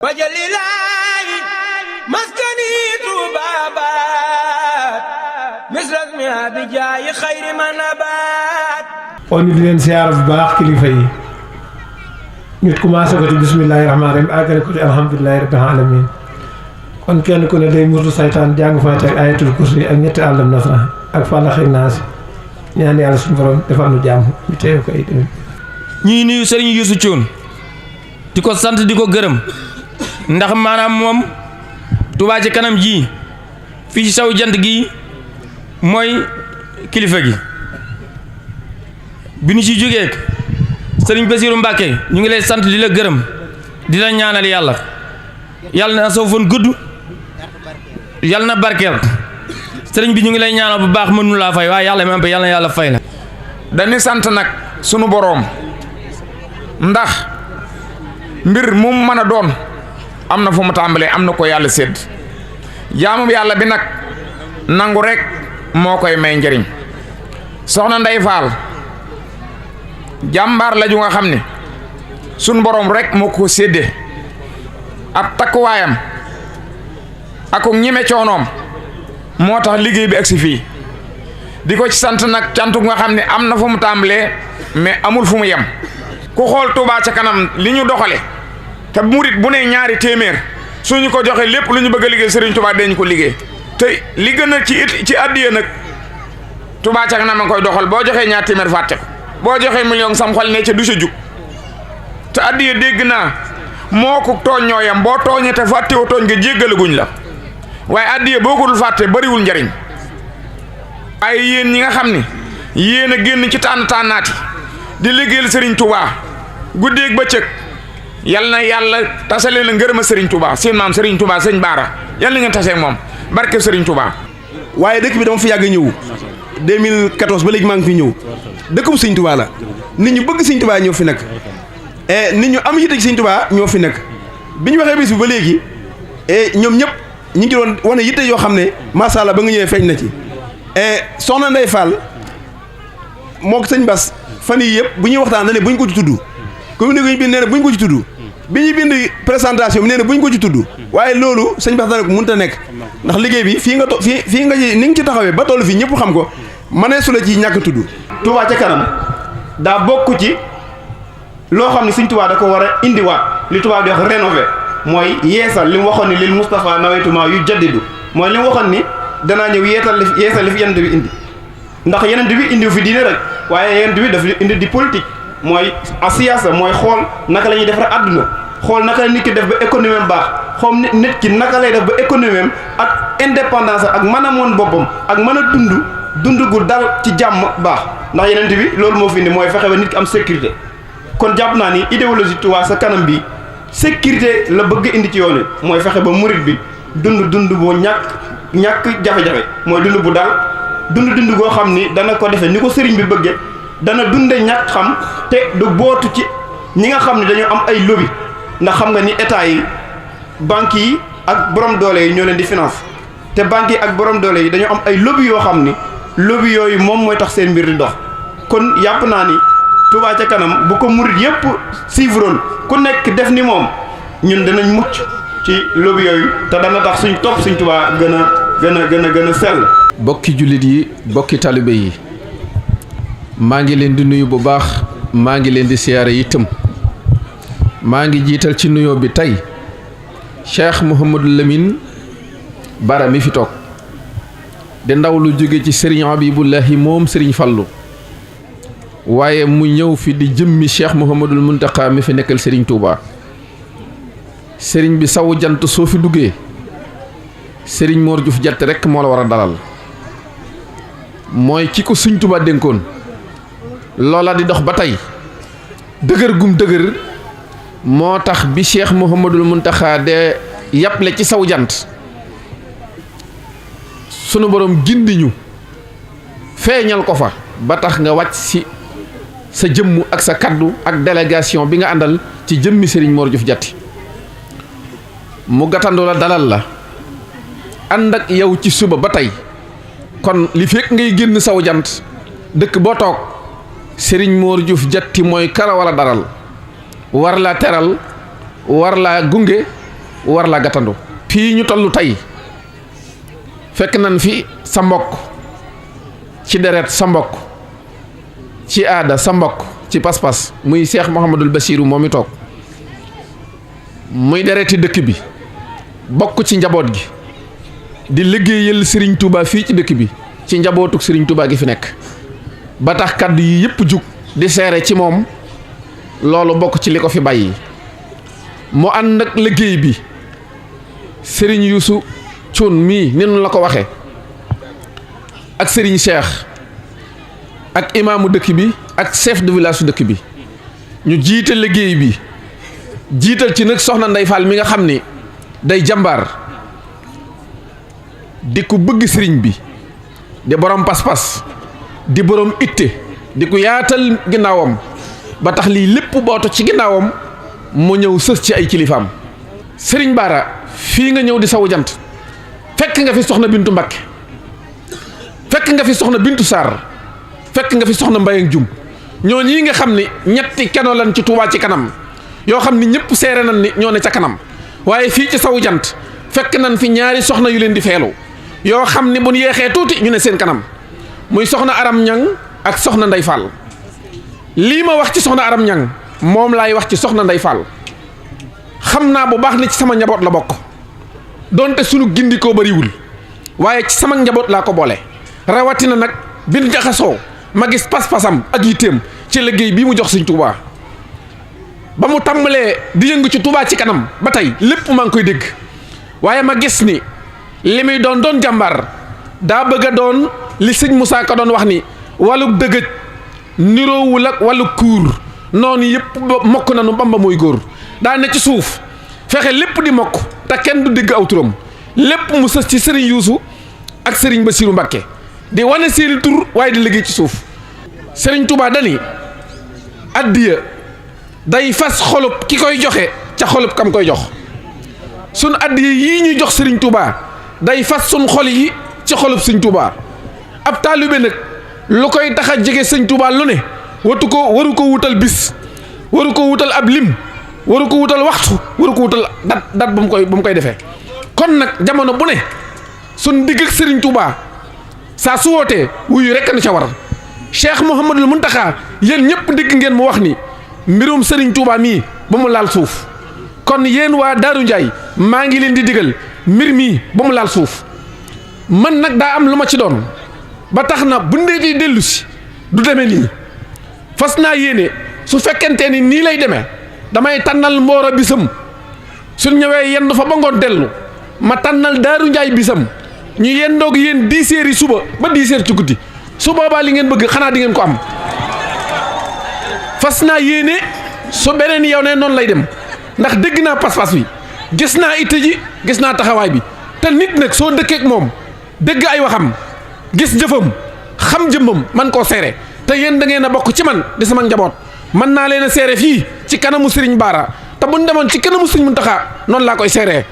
wajalilaayi maskani tuubaabaat misras mi abijaayi xayri manabaat. kon ñu di leen siyaar bu baax kilifa yi ñu commencé ko ci bismillahi rahmaani rahim àggale ko ci alhamdulillahi rabbil alamin kon kenn ku ne day murtu saytaan jàng fay teg ayatul kursi ak ñetti àllam nasra ak fàllax ak naas ñaan yàlla suñu borom defal nu jàmm ñu teew ko ay déwén. ñuy nuyu Serigne Youssou Thioune di ko sant di ko gërëm ndax maanaam moom Touba ci kanam ji fii ci saw jant gi mooy kilifa gi bi ñu ci jógee Serigne Bassirou Mbacké ñu ngi lay sant di la gërëm di la ñaanal yàlla na soo fan gudd yàlla na barkeel Serigne bi ñu ngi lay ñaanal bu baax mënu laa fay waaye yàlla même ba yàlla fay la. dañuy sant nag sunu boroom ndax mbir mu mën a doon am na fu mu tàmbalee am na ko yàlla sédd jaamu yàlla bi nag nangu rek moo koy may njëriñ soxna Ndey Faal jàmbaar la ju nga xam ni sunu boroom rek moo ko séddee ab takkuwaayam ak ñime coonoom moo tax liggéey bi agsi fii di ko ci sant nag cantu nga xam ne am na fu mu tàmbalee mais amul fu mu yem ku xool Touba ca kanam li ñu doxale te murit bu ne ñaari téeméer suñu ko joxe lépp lu ñu bëgg a liggéey Serigne Touba dañ ko liggéey te li gën a ci addiya nag Touba ca kanam a koy doxal boo joxee ñaari téeméer fàtte ko boo joxee million sam xol ne ca du sa jug te addiya dégg naa moo ko tooñ ñooyam boo tooñee te fàttewoo tooñ nga jéggalaguñ la waaye addiya boo ko dul fàtte bariwul njariñ waaye yéen ñi nga xam ni yéen a génn ci tànnaati di liggéeyal Serigne Touba guddeeg bëccëg yal na yàlla tasale la ngërëma Serigne Touba seen maam Serigne Touba sëñ Baara yal na ngeen tasee moom barke Serigne Touba. waaye dëkk bi dama fi yàgg ñëw 2014 ba léegi maa ngi fi ñëw dëkkum Serigne Touba la nit ñu bëgg Serigne Touba ñoo fi nekk nit ñu am yitte ci Serigne Touba ñoo fi nekk bi ñu waxee bis bi ba léegi ñoom ñëpp ñu ngi doon wane yitte yoo xam ne macha allah ba nga ñëwee feeñ na ci soxna Ndey Fall moo ko sëñ Bass fan yii yëpp bu ñuy waxtaan ne buñ ko ci tudd communiqué bi nee na buñ ko ci tudd bi ñuy bind présentation bi nee na buñ ko ci tudd waaye loolu sëñ Bass dana ko mënut a nekk ndax liggéey bi fii nga fii nga ci ni nga ci taxawee ba toll fii ñëpp xam ko mënee su la ci ñàkk tudd. Touba ca kanam daa bokk ci loo xam ne sëñ Touba da ko war a indiwaat li Touba di wax rénové mooy yeesal li mu waxoon ni lil Moustapha nawaytuma yu jaddidu mooy li mu waxoon ni danaa ñëw yeesal li fi yenn bi indi ndax yeneen bi indi fi diine rek waaye yeneen bi daf indi di politique mooy asiyaasa mooy xool naka la ñuy defar àdduna xool naka la nit ki def ba économie am baax xool nit ki naka lay def ba économie am ak indépendance ak mën a moon boppam ak mën a dund gu dal ci jàmm baax ndax yeneen bi loolu moo fi indi mooy fexe ba nit ki am sécurité kon jàpp naa ni idéologie Touba sa kanam bi sécurité la bëgg indi ci yoon mooy fexe ba murit bi dund bu ñàkk jafe-jafe mooy dund bu dal dund goo xam ni dana ko defee ni ko sëriñ bi bëggee dana dunde ñàkk xam te du bootu ci ñi nga xam ne dañoo am ay lobby ndax xam nga ni état yi banques yi ak borom doole yi ñoo leen di finance te banques yi ak borom doole yi dañoo am ay lobby yoo xam ni lobby yooyu moom mooy tax seen mbir di dox kon yàpp naa ni Touba ca kanam bu ko murit yépp suivroon ku nekk def ni moom ñun danañ mucc ci lobby yooyu te dana tax suñ topp suñ Touba gën a sell. bokki jullit yi bokki talibe yi maa ngi leen di nuyu bu baax maa ngi leen di siyaare itam maa ngi jiital ci nuyoo bi tey Cheikh Mouhamadou Lamine Bara mi fi toog di ndaw lu jóge ci Serigne Habibullahi moom Serigne Fallou waaye mu ñëw fi di jëmmi Cheikh Mouhamadul Mountakha mi fi nekkal Serigne Touba Serigne bi sawu jant soo fi duggee Serigne Mor Diouf Diatté rek moo la war a dalal mooy ki ko Sëriñ Touba dénkoon loola di dox ba tey dëgër gum dëgër moo tax bi Cheikh Mouhamadul Mountakha de yàpple ci saw jant sunu borom gindi ñu feeñal ko fa ba tax nga wàcc si sa jëmm ak sa kaddu ak délégation bi nga àndal ci jëmmi Serigne Mor Diouf Diatté mu gàttandu la dalal la ànd ak yow ci suba ba tey kon li fekk ngay génn saw jant dëkk boo toog Serigne Mor Diouf Diatté mooy kara wala daral war laa teral war laa gunge war la gàttandu fii ñu tollu tey fekk nañ fi sa mbokk ci deret sa mbokk ci aada sa mbokk ci pas-pas muy Cheikh Mouhamadul Bassirou moom mi toog muy dereti dëkk bi bokk ci njaboot gi di liggéeyal Serigne Touba fii ci dëkk bi ci njabootuk Serigne Touba gi fi nekk ba tax kàddu yi yëpp jug di seere ci moom loolu bokk ci li ko fi bàyyi mu ànd ak liggéey bi Serigne Youssou Thioune mii ni nu la ko waxe ak Serigne Cheikh ak imaamu dëkk bi ak chef de village su dëkk bi ñu jiite liggéey bi jiital ci nag soxna Ndey Fall mi nga xam ni day jàmbaar di ku bëgg sëriñ bi di borom pas-pas di borom itte di ku yaatal ginnaawam ba tax lii lépp booto ci ginnaawam mu ñëw sës ci ay kilifaam sëriñ Bara fii nga ñëw di sawu jant fekk nga fi soxna Bintu Mbakke fekk nga fi soxna Bintu Sarr fekk nga fi soxna Mbayang Jum ñoo ñii nga xam ni ñetti keno lan ci Touba ci kanam yoo xam ni ñëpp seere nañ ni ñoo ne ca kanam waaye fii ci sawu jant fekk nañ fi ñaari soxna yu leen di feelu yoo xam ni bu ñu yeexee tuuti ñu ne seen kanam muy soxna Aram Ñang ak soxna Ndey Fall lii ma wax ci soxna Aram Ñang moom laay wax ci soxna Ndey Fall xam naa bu baax ni ci sama njaboot la bokk donte sunu gindikoo bariwul waaye ci sama njaboot laa ko boole rawatina nag bin jaxasoo ma gis pas-pasam ak yitteem ci liggéey bii mu jox Sëñ Tuubaa ba mu tàmbalee di yëngu ci Touba ci kanam ba tey lépp maa ngi koy dégg waaye ma gis ni li muy doon jàmbaar daa bëgg a doon li sëñ Moussa Ka doon wax ni wàllu dëgëj niroowul ak wàllu kuur noonu yëpp mokk nanu Bamba mooy góor daa ne ci suuf fexe lépp di mokk te kenn du dégg aw turam lépp mu sës ci Serigne Youssou ak Serigne Bassirou Mbacké di wane seeni tur waaye di liggéey ci suuf Serigne Touba dani addiya day fas xolub ki koy joxe ca xolub kam koy jox sun addiya yii ñuy jox Serigne Touba day fas sun xol yi ci xolub Serigne Touba ab taalibe nag lu koy tax a jege Serigne Touba lu ne waru ko wutal bis waru ko wutal ab lim waru ko wutal waxtu waru ko wutal dat ba mu koy defee kon nag jamono bu ne sun digg ak Serigne Touba saa su wootee wuyu rekk na ca war Cheikh Mouhamadul Mountakha yéen ñëpp dégg ngeen mu wax ni mbirum Serigne Touba mii ba mu laal suuf kon yéen waa Daaru Njaay maa ngi leen di digal mbir mii ba mu laal suuf man nag daa am lu ma ci doon ba tax na bu ndee di dellu si du demee nii fas naa yéene su fekkente ni nii lay demee damay tànnal Mboro bisam suñ ñëwee yendu fa ba ngoon dellu ma tànnal Daaru Njaay bisam ñu yendoog yéen 10 heures yi suba ba 10 heures ci guddi su boobaa li ngeen bëgg xanaa di ngeen ko am fas naa yéene su beneen yow ne noonu lay dem ndax dégg naa pas-pas bi gis naa itte ji gis naa taxawaay bi te nit nag soo dëkkeek moom dégg ay waxam gis jëfam xam jëmmam man koo seere te yéen da ngeen a bokk ci man di sama njaboot mën naa leen a seere fii ci kanamu Serigne Bara te buñ demoon ci kanamu Serigne Mountakha noonu laa koy seeree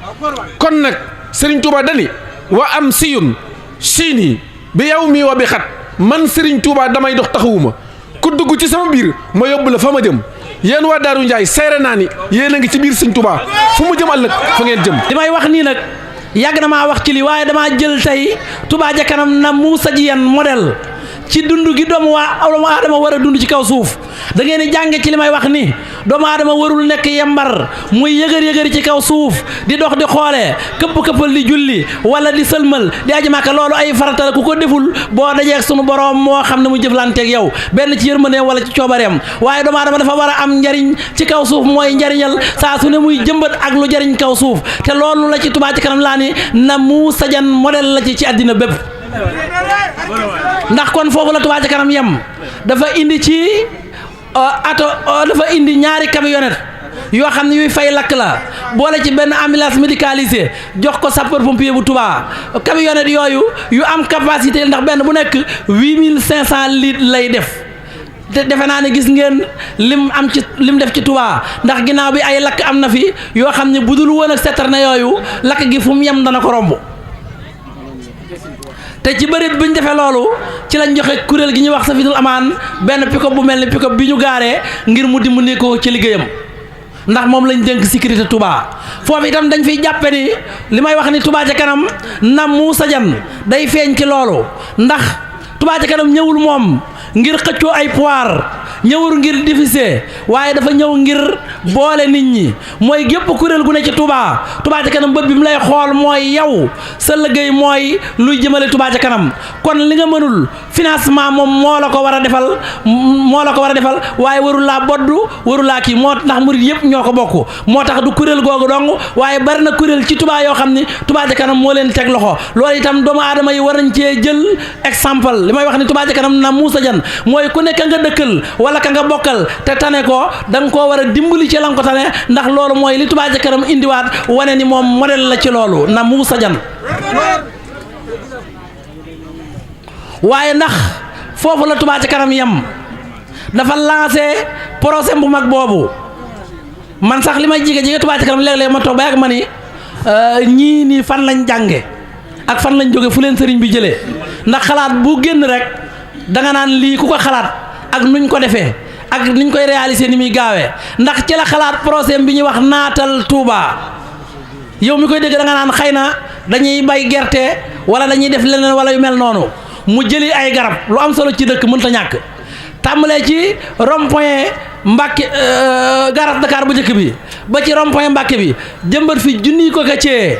kon nag Serigne Touba dani wa am siyun siini bi yow mii wa bi xat man Serigne Touba damay dox taxawuma ku dugg ci sama biir ma yóbbu la fa ma jëm yéen waa Daaru Njaay seere naa ni yéen a ngi ci biir Serigne Touba fu mu jëm ëllëg fa ngeen jëm. li may wax nii nag yàgg na maa wax ci li waaye damaa jël tey Touba ca kanam na Moussa Diène modèle ci dund gi doomu aadama war a dund ci kaw suuf da ngeen di jànge ci li may wax ni doomu aadama warul nekk yembar muy yëgër ci kaw suuf di dox di xoolee këppal di julli wala di sëlmal di aji Màkka loolu ay farata la ku ko deful boo dajeeg sunu borom moo xam ne mu jëflanteeg yow benn ci yërmande wala ci coobareem waaye doomu aadama dafa war a am njariñ ci kaw suuf mooy njariñal saa su ne muy jëmbat ak lu jariñ kaw suuf te loolu la ci Touba ci kanam laa ni na Moussa Diène modèle la ci àddina bépp ndax kon foofu la Touba ci kanam yem dafa indi ci dafa indi ñaari camionnette yoo xam ne yuy fay lakk la boole ci benn ambulance médicalisée jox ko sapeur pompier bu Touba camionnette yooyu yu am capacité ndax benn bu nekk 8500 litres lay def te defe naa ne gis ngeen lim def ci Touba ndax ginnaaw bi ay lakk am na fi yoo xam ne budul woon ak citerne yooyu lakk gi fu mu yem dana ko romb te ci bërit bi ñu defee loolu ci lañ joxe kuréel gi ñuy wax Safinul Amaan benn pick-up bu mel ni pick-up bi ñu gaaree ngir mu dimbali ko ci liggéeyam ndax moom lañ dénk sécurité Touba foofu itam dañ fiy jàppe ni li may wax ni Touba ca kanam na Moussa Diagne day feeñ ci loolu ndax Touba ca kanam ñëwul moom ngir xëccoo ay pouvoir ñëwul ngir diffuser waaye dafa ñëw ngir boole nit ñi mooy gépp kuréel gu ne ci Touba ca kanam bët bi mu lay xool mooy yow sa liggéey mooy luy jëmale Touba ca kanam kon li nga mënul financement moom moo la ko war a defal waaye warul laa boddu warul laa kii moo ndax murid yëpp ñoo ko bokk moo tax du kuréel googu dong waaye bari na kuréel ci Touba yoo xam ni Touba ca kanam moo leen teg loxo loolu itam doomu aadama yi war nañ cee jël exemple li may wax ni Touba ca kanam na Moussa Diagne mooy ku nekk nga dëkkal wala ka nga bokkal te tane ko da nga koo war a dimbali ci la nga ko tane ndax loolu mooy li Touba ca kanam indiwaat wane ni moom modèle la ci loolu na Moussa Diagne waaye ndax foofu la Touba ca kanam yem dafa lancé projet bu mag boobu man sax li may jige Touba ca kanam léeg-léeg ma toog ba yàgg ma ni ñii nii fan lañ jànge ak fan lañ jóge fu leen sëriñ bi jëlee ndax xalaat bu génn rek da nga naan lii ku ko xalaat ak nuñ ko defee ak niñ koy réaliser ni muy gaawee ndax ci la xalaat projet bi ñuy wax naatal Touba yow mi koy dégg da nga naan xëy na dañuy bay gerte wala dañuy def leneen wala yu mel noonu mu jëli ay garab lu am solo ci dëkk mënta ñàkk tàmbalee ci rond-point Mbàkke garage Dakar bu njëkk bi ba ci rond-point Mbàkke bi jëmbat fi junniy ko gàccee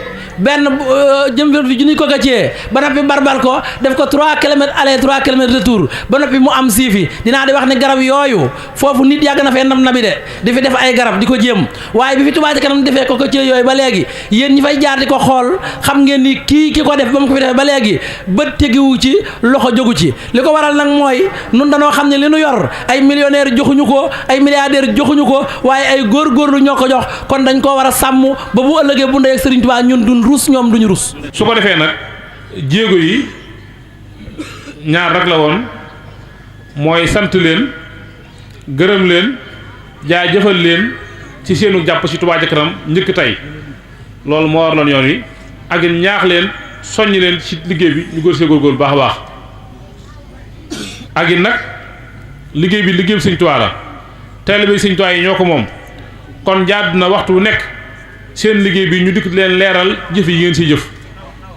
jëmbat fi junniy ko gàccee ba noppi barbal ko def ko 3 kilomètres aller 3 kilomètres retour ba noppi mu am siifi dinaa di wax ne garab yooyu foofu nit yàgg na fee nabi de di fi def ay garab di ko jéem waaye bi fi Touba ca kanam defee ko ci yooyu ba léegi yéen ñi fay jaar di ko xool xam ngeen ni ki ko def ba mu ko fi defee ba léegi bët tegiwu ci loxo jógu ci li ko waral nag mooy nun danoo xam ne li nu yor ay millionnaire joxuñu ko ay milliardaire joxuñu ko waaye ay góorgóorlu ñoo ko jox kon dañ koo war a sàmm ba bu ëllëgee bu ndey ak Serigne Touba ñun duñ rus ñoom duñu rus. su ko defee nag jéego yi ñaar rek la woon mooy sant leen gërëm leen jaajëfal leen ci seenu jàpp ci Touba ca kanam njëkk tey loolu moo waraloon yoon wi ak ñaax leen soññ leen ci liggéey bi ñu góorgóorlu baax a baax ak nag liggéey bi liggéey bi Sëñ Touba la taalibe Sëñ Touba yi ñoo ko moom kon jaadu na waxtu wu nekk seen liggéey bi ñu dikk leen leeral jëf yi ngeen ci jëf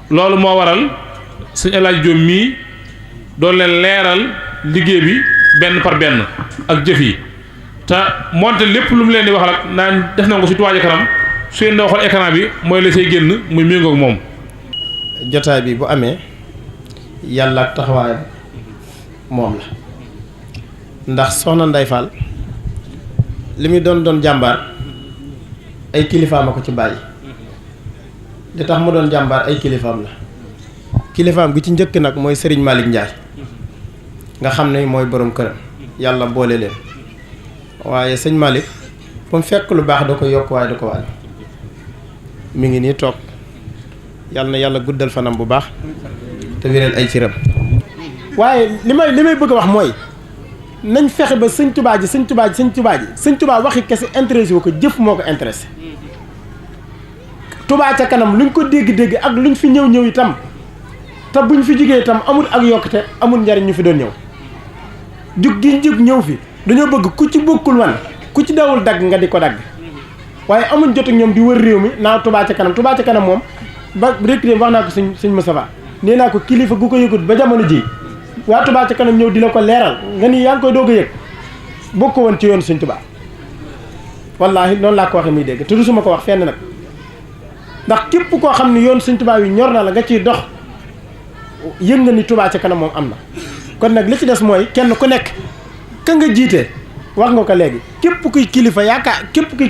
loolu moo waral Sëñ El Hadji Diop mii doon leen leeral liggéey bi benn par benn ak jëf yi te moonte lépp lu mu leen di wax rek naan def na ko ci Touba ca kanam su ngeen di xool écran bi mooy la say génn muy méngoog moom. jotaay bi bu amee yàlla ak taxawaayam moom la ndax soxna Ndeye Fall li muy doon jàmbaar ay kilifaam a ko ci bàyyi li tax mu doon jàmbaar ay kilifaam la kilifaam gi ci njëkk nag mooy Serigne Malick Ndiaye nga xam ne mooy borom këram yàlla boole leen waaye sëñ Malick fu mu fekk lu baax da ko yokk waaye da ko wàll mi ngi nii toog yàlla na yàlla guddal fanam bu baax te wéral ay ciram waaye li may bëgg a wax mooy nañ fexe ba sëñ Touba ji sëñ Touba waxi kese intéressé wu ko jëf moo ko intéressé Touba ca kanam luñ ko dégg-dégg ak luñ fi ñëw itam te buñ fi jugee itam amul ak yokkute amul njariñ ñu fi doon ñëw jug gi jug ñëw fi dañoo bëgg ku ci bokkul wan ku ci dawul dagg nga di ko dagg waaye amuñ jot ak ñoom di wër réew mi naa Touba ca kanam moom ba rek wax naa ko suñ Moustapha nee naa ko kilifa gu ko yëgut ba jamono ji waa Touba ca kanam ñëw di la ko leeral nga ni yaa ngi koy doog a yëg bokk woon ci yoon Sëñ Touba wallaahi noonu laa ko waxee muy dégg te du suma ko wax fenn nag ndax képp koo xam ne yoon Sëñ Touba wi ñor na la nga ciy dox yëg nga ni Touba ca kanam moom am na kon nag li ci des mooy kenn ku nekk ka nga jiite wax nga ko léegi képp kuy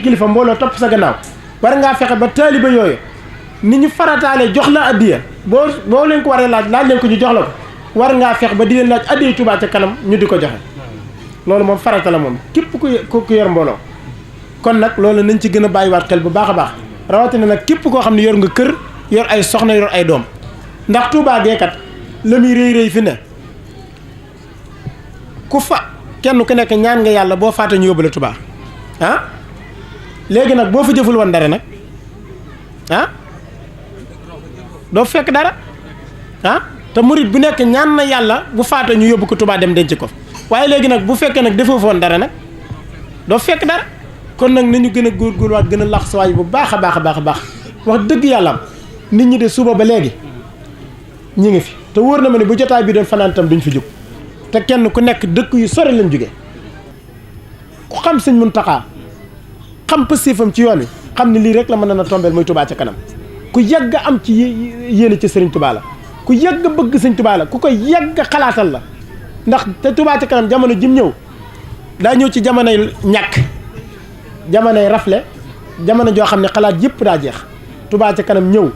kilifa mbooloo topp sa gannaaw war ngaa fexe ba taaliba yooyu ni ñu farataale jox la addiya boo leen ko waree laaj leen ko ñu jox la ko war ngaa fex ba di leen laaj addiya Touba ca kanam ñu di ko joxe loolu moom farata la moom képp ku yor mbooloo kon nag loolu nañ ci gën a bàyyiwaat xel bu baax a baax rawatina nag képp koo xam ne yor nga kër yor ay soxna yor ay doom ndax Touba geekat la muy rëy fi ne ku fa kenn ku nekk ñaan nga yàlla boo faata ñu yóbbu la Touba léegi nag boo fa jëful woon dara nag doo fekk dara te murit bu nekk ñaan na yàlla bu faata ñu yóbbu ko Touba dem denc ko waaye léegi nag bu fekkee nag defoo foon dara nag doo fekk dara kon nag nañu gën a góorgóorluwaat gën a lax sawaay bu baax a baax a baax a baax wax dëgg yàlla nit ñi de suba ba léegi ñi ngi fi te wóor na ma ne bu jotaay bi doon fanaan tam duñ fi jóg te kenn ku nekk dëkk yu sori lañ jóge ku xam sëñ Muntaxa xam pëstéefam ci yoon wi xam ne lii rek la mën na tombeel muy Touba ca kanam ku yàgg am ci yéene ci sëriñ Touba la ku yàgg bëgg sëñ Touba la ku koy yàgg xalaatal la ndax te Touba ca kanam jamono jim ñëw daa ñëw ci jamonoy ñàkk jamonoy rafle jamono joo xam ne xalaat yëpp daa jeex Touba ca kanam ñëw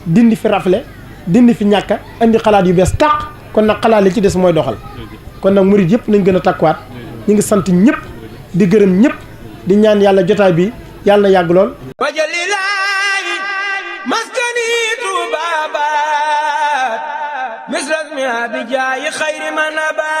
dindi fi rafle dindi fi ñàkk indi xalaat yu bees tàq kon nag xalaat li ci des mooy doxal kon nag murid yëpp nañ gën a takkuwaat ñu ngi sant ñëpp di gërëm ñëpp di ñaan yàlla jotaay bi yàlla na yàgg lool wajalilaayi maskani tubabat misras mi abijaayi xayri man abat